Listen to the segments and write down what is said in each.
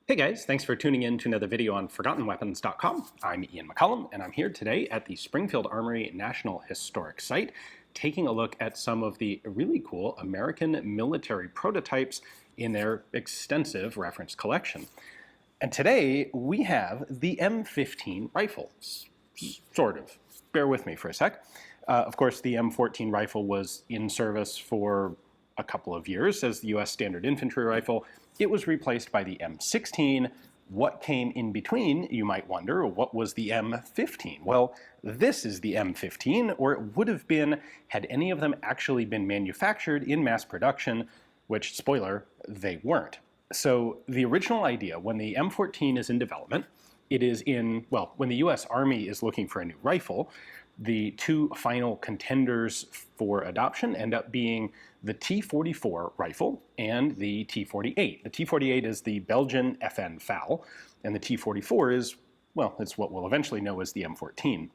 Hey guys, thanks for tuning in to another video on ForgottenWeapons.com. I'm Ian McCullum, and I'm here today at the Springfield Armory National Historic Site, taking a look at some of the really cool American military prototypes in their extensive reference collection. And today we have the M15 rifle, sort of. Bear with me for a sec. Of course, the M14 rifle was in service for a couple of years as the U.S. standard infantry rifle. It was replaced by the M16. What came in between, you might wonder? What was the M15? Well, this is the M15, or it would have been had any of them actually been manufactured in mass production, which, spoiler, they weren't. So the original idea, when the M14 is in development, it is in, well, when the U.S. Army is looking for a new rifle, the two final contenders for adoption end up being the T44 rifle and the T48. The T48 is the Belgian FN FAL, and the T44 is, well, it's what we'll eventually know as the M14.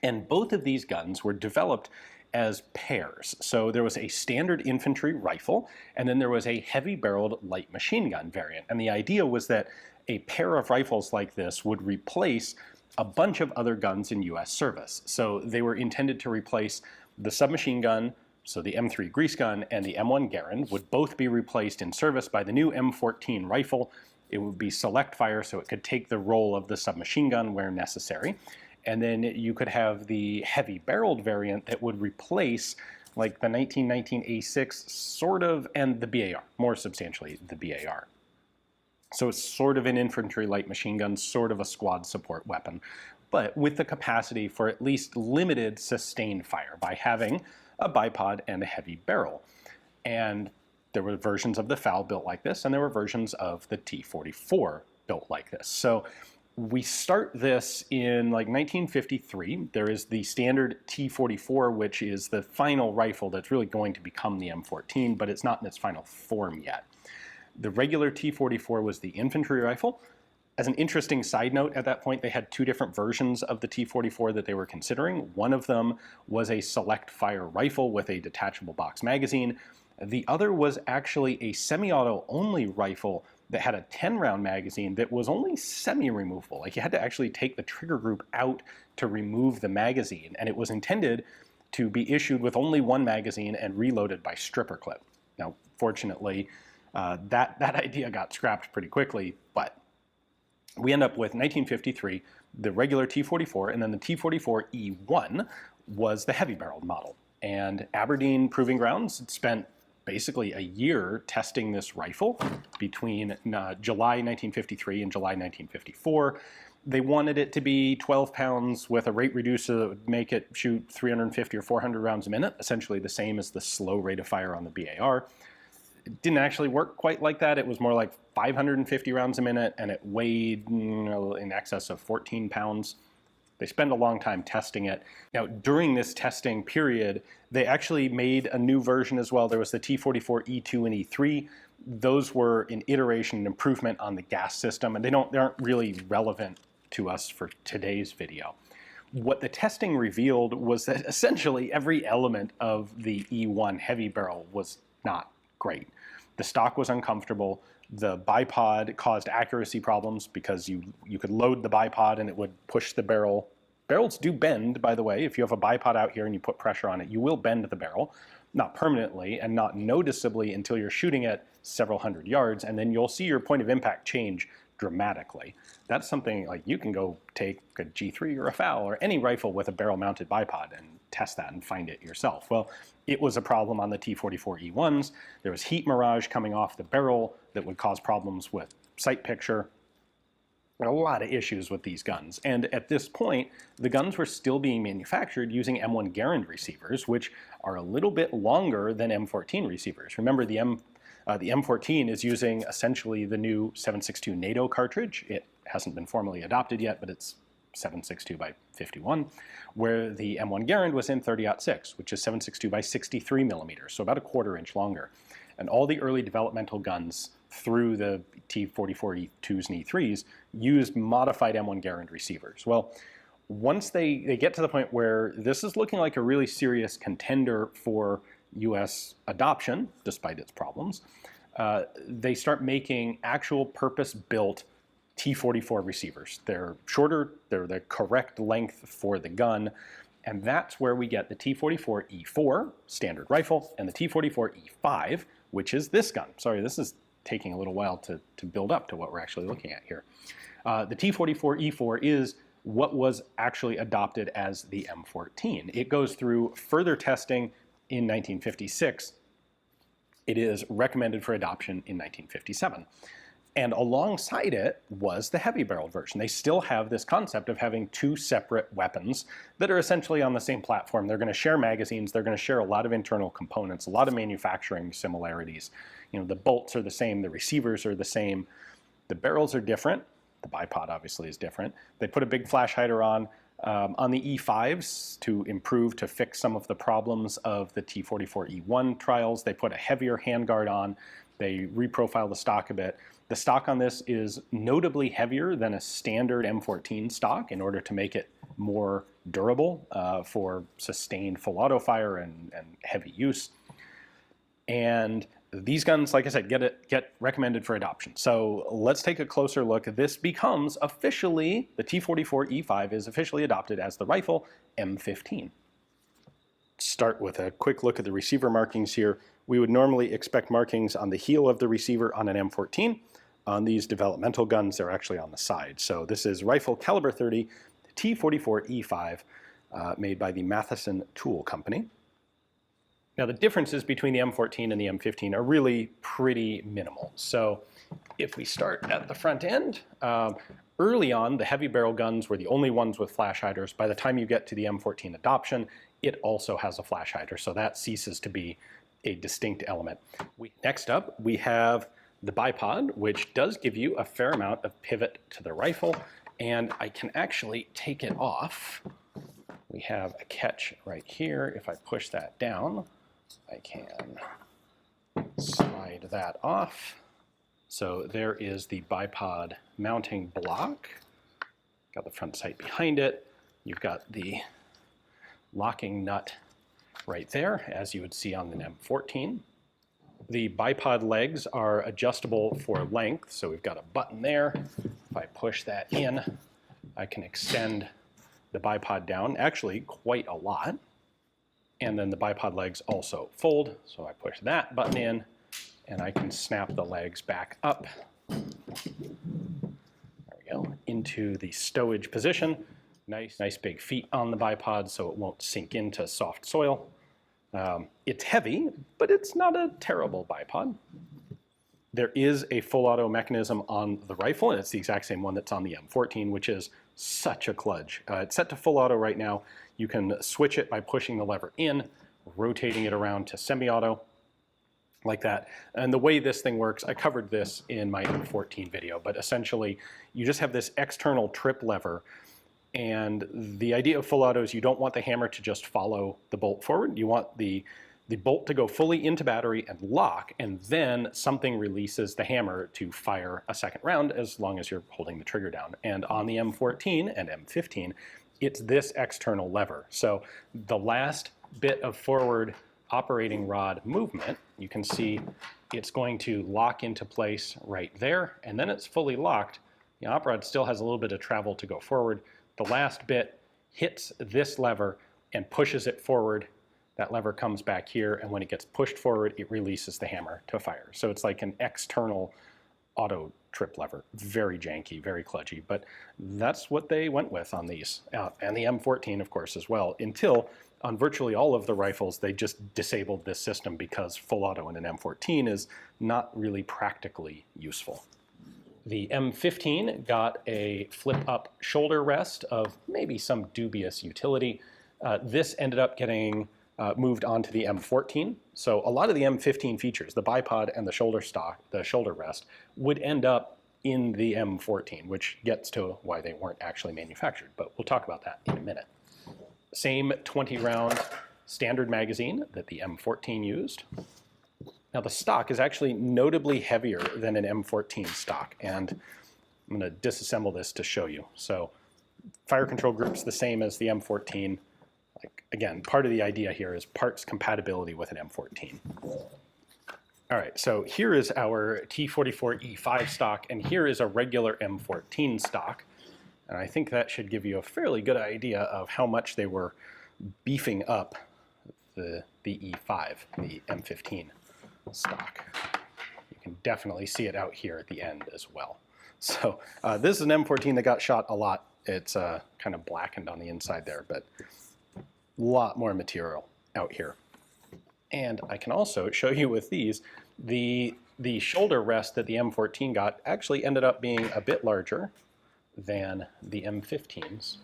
And both of these guns were developed as pairs. So there was a standard infantry rifle, and then there was a heavy-barreled light machine gun variant. And the idea was that a pair of rifles like this would replace a bunch of other guns in U.S. service. So they were intended to replace the submachine gun, so the M3 grease gun, and the M1 Garand would both be replaced in service by the new M14 rifle. It would be select fire, so it could take the role of the submachine gun where necessary. And then you could have the heavy-barreled variant that would replace like the 1919 A6 sort of, and the BAR, more substantially the BAR. So it's sort of an infantry light machine gun, sort of a squad support weapon, but with the capacity for at least limited sustained fire by having a bipod and a heavy barrel. And there were versions of the FAL built like this, and there were versions of the T44 built like this. So we start this in like 1953. There is the standard T44, which is the final rifle that's really going to become the M14, but it's not in its final form yet. The regular T44 was the infantry rifle. As an interesting side note, at that point, they had two different versions of the T44 that they were considering. One of them was a select fire rifle with a detachable box magazine. The other was actually a semi-auto only rifle that had a 10-round magazine that was only semi-removable. Like, you had to actually take the trigger group out to remove the magazine, and it was intended to be issued with only one magazine and reloaded by stripper clip. Now, fortunately, that idea got scrapped pretty quickly, but we end up with 1953, the regular T44, and then the T44E5 was the heavy-barreled model. And Aberdeen Proving Grounds spent basically a year testing this rifle between July 1953 and July 1954. They wanted it to be 12 pounds with a rate reducer that would make it shoot 350 or 400 rounds a minute, essentially the same as the slow rate of fire on the BAR. It didn't actually work quite like that. It was more like 550 rounds a minute, and it weighed in excess of 14 pounds. They spent a long time testing it. Now, during this testing period, they actually made a new version as well. There was the T44E2 and E3. Those were an iteration and improvement on the gas system, and they aren't really relevant to us for today's video. What the testing revealed was that essentially every element of the E1 heavy barrel was not great. The stock was uncomfortable. The bipod caused accuracy problems because you could load the bipod and it would push the barrel. Barrels do bend, by the way. If you have a bipod out here and you put pressure on it, you will bend the barrel, not permanently and not noticeably until you're shooting at several hundred yards, and then you'll see your point of impact change dramatically. That's something like you can go take a G3 or a FAL or any rifle with a barrel mounted bipod and test that and find it yourself. Well, it was a problem on the T44E1s. There was heat mirage coming off the barrel that would cause problems with sight picture. There were a lot of issues with these guns. And at this point, the guns were still being manufactured using M1 Garand receivers, which are a little bit longer than M14 receivers. Remember, the M14 is using essentially the new 7.62 NATO cartridge. It hasn't been formally adopted yet, but it's 7.62 by 51, where the M1 Garand was in 30-06, which is 7.62 by 63 millimeters, so about a quarter-inch longer. And all the early developmental guns through the T44E2s and E3s used modified M1 Garand receivers. Well, once they get to the point where this is looking like a really serious contender for U.S. adoption, despite its problems, they start making actual purpose-built T44 receivers. They're shorter, they're the correct length for the gun, and that's where we get the T44E4 standard rifle and the T44E5, which is this gun. Sorry, this is taking a little while to build up to what we're actually looking at here. The T44E4 is what was actually adopted as the M14. It goes through further testing in 1956. It is recommended for adoption in 1957. And alongside it was the heavy barreled version. They still have this concept of having two separate weapons that are essentially on the same platform. They're going to share magazines. They're going to share a lot of internal components, a lot of manufacturing similarities. You know, the bolts are the same, the receivers are the same, the barrels are different. The bipod obviously is different. They put a big flash hider on the E5s to improve, to fix some of the problems of the T44E1 trials. They put a heavier handguard on. They reprofile the stock a bit. The stock on this is notably heavier than a standard M14 stock in order to make it more durable for sustained full auto fire and heavy use. And these guns, like I said, get recommended for adoption. So let's take a closer look. This becomes officially, the T44E5 is officially adopted as the rifle M15. Start with a quick look at the receiver markings here. We would normally expect markings on the heel of the receiver on an M14. On these developmental guns, they're actually on the side. So this is rifle caliber 30, T44E5, made by the Matheson Tool Company. Now the differences between the M14 and the M15 are really pretty minimal. So if we start at the front end, early on the heavy barrel guns were the only ones with flash hiders. By the time you get to the M14 adoption, it also has a flash hider, so that ceases to be a distinct element. Next up, we have the bipod, which does give you a fair amount of pivot to the rifle, and I can actually take it off. We have a catch right here. If I push that down, I can slide that off. So there is the bipod mounting block. Got the front sight behind it. You've got the locking nut right there, as you would see on the M14. The bipod legs are adjustable for length, so we've got a button there. If I push that in, I can extend the bipod down, actually quite a lot. And then the bipod legs also fold, so I push that button in, and I can snap the legs back up. There we go, into the stowage position. Nice big feet on the bipod so it won't sink into soft soil. It's heavy, but it's not a terrible bipod. There is a full auto mechanism on the rifle, and it's the exact same one that's on the M14, which is such a kludge. It's set to full auto right now. You can switch it by pushing the lever in, rotating it around to semi-auto, like that. And the way this thing works, I covered this in my M14 video, but essentially you just have this external trip lever. And the idea of full auto is you don't want the hammer to just follow the bolt forward. You want the bolt to go fully into battery and lock, and then something releases the hammer to fire a second round as long as you're holding the trigger down. And on the M14 and M15, it's this external lever. So the last bit of forward operating rod movement, you can see it's going to lock into place right there, and then it's fully locked. The op rod still has a little bit of travel to go forward. The last bit hits this lever and pushes it forward. That lever comes back here, and when it gets pushed forward, it releases the hammer to fire. So it's like an external auto trip lever. Very janky, very kludgy, but that's what they went with on these. And the M14, of course, as well, until on virtually all of the rifles, they just disabled this system because full auto in an M14 is not really practically useful. The M15 got a flip-up shoulder rest of maybe some dubious utility. This ended up getting moved on to the M14. So a lot of the M15 features, the bipod and the shoulder stock, the shoulder rest, would end up in the M14, which gets to why they weren't actually manufactured, but we'll talk about that in a minute. Same 20-round standard magazine that the M14 used. Now the stock is actually notably heavier than an M14 stock, and I'm going to disassemble this to show you. So fire control group's the same as the M14. Again, part of the idea here is parts compatibility with an M14. All All right, so here is our T44E5 stock, and here is a regular M14 stock. And I think that should give you a fairly good idea of how much they were beefing up the E5, the M15 stock. You can definitely see it out here at the end as well. So this is an M14 that got shot a lot. It's kind of blackened on the inside there, but a lot more material out here. And I can also show you with these, the shoulder rest that the M14 got actually ended up being a bit larger than the M15s.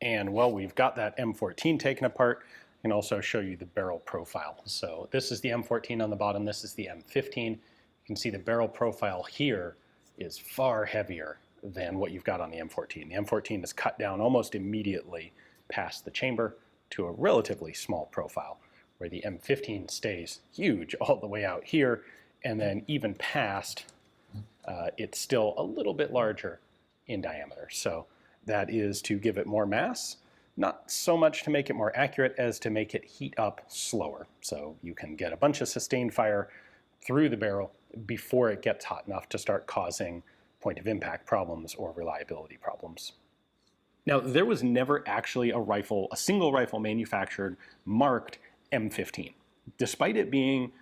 And while we've got that M14 taken apart, I can also show you the barrel profile. So this is the M14 on the bottom, this is the M15. You can see the barrel profile here is far heavier than what you've got on the M14. The M14 is cut down almost immediately past the chamber to a relatively small profile, where the M15 stays huge all the way out here, and then even past, it's still a little bit larger in diameter. So that is to give it more mass, not so much to make it more accurate as to make it heat up slower. So you can get a bunch of sustained fire through the barrel before it gets hot enough to start causing point of impact problems or reliability problems. Now, there was never actually a single rifle manufactured marked M15. Despite it being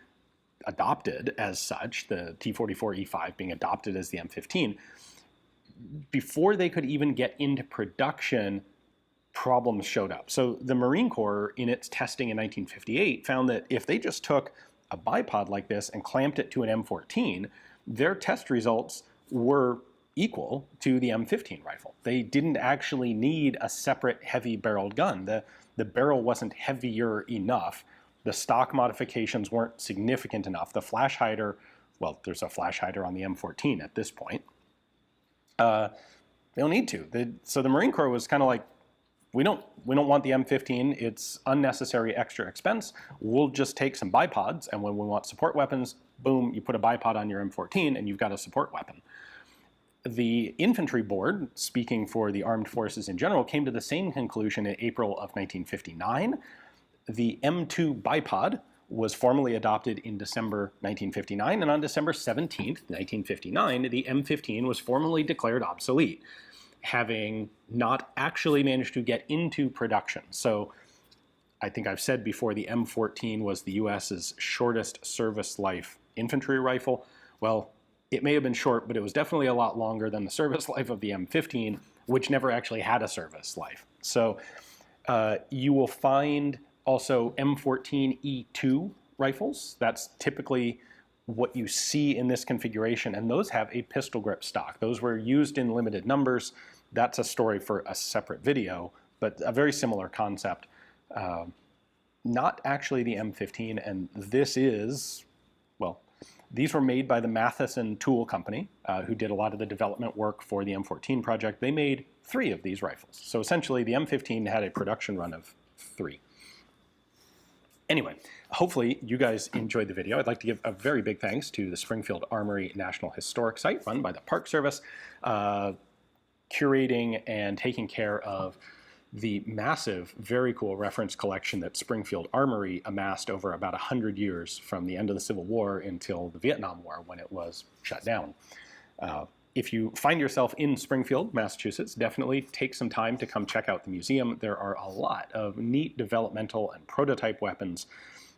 adopted as such, the T44E5 being adopted as the M15, before they could even get into production, problems showed up. So the Marine Corps, in its testing in 1958, found that if they just took a bipod like this and clamped it to an M14, their test results were equal to the M15 rifle. They didn't actually need a separate heavy barreled gun. The barrel wasn't heavier enough. The stock modifications weren't significant enough. The flash hider, well, there's a flash hider on the M14 at this point. They don't need to. So the Marine Corps was kind of like, we don't want the M15. It's unnecessary extra expense. We'll just take some bipods, and when we want support weapons, boom, you put a bipod on your M14 and you've got a support weapon. The Infantry Board, speaking for the armed forces in general, came to the same conclusion in April of 1959. The M2 bipod was formally adopted in December 1959, and on December 17th, 1959, the M15 was formally declared obsolete, having not actually managed to get into production. So I think I've said before, the M14 was the US's shortest service life infantry rifle. Well, it may have been short, but it was definitely a lot longer than the service life of the M15, which never actually had a service life. So you will find also M14E2 rifles. That's typically what you see in this configuration, and those have a pistol grip stock. Those were used in limited numbers. That's a story for a separate video, but a very similar concept. Not actually the M15, and this is, well, these were made by the Matheson Tool Company, who did a lot of the development work for the M14 project. They made 3 of these rifles. So essentially, the M15 had a production run of 3. Anyway, hopefully you guys enjoyed the video. I'd like to give a very big thanks to the Springfield Armory National Historic Site, run by the Park Service, curating and taking care of the massive, very cool reference collection that Springfield Armory amassed over about 100 years from the end of the Civil War until the Vietnam War, when it was shut down. If you find yourself in Springfield, Massachusetts, definitely take some time to come check out the museum. There are a lot of neat developmental and prototype weapons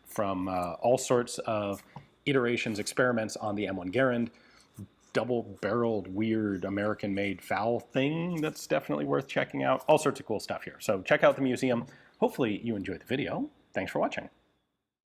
from all sorts of iterations, experiments on the M1 Garand, double-barreled, weird American-made FAL thing that's definitely worth checking out. All sorts of cool stuff here. So check out the museum. Hopefully you enjoyed the video. Thanks for watching.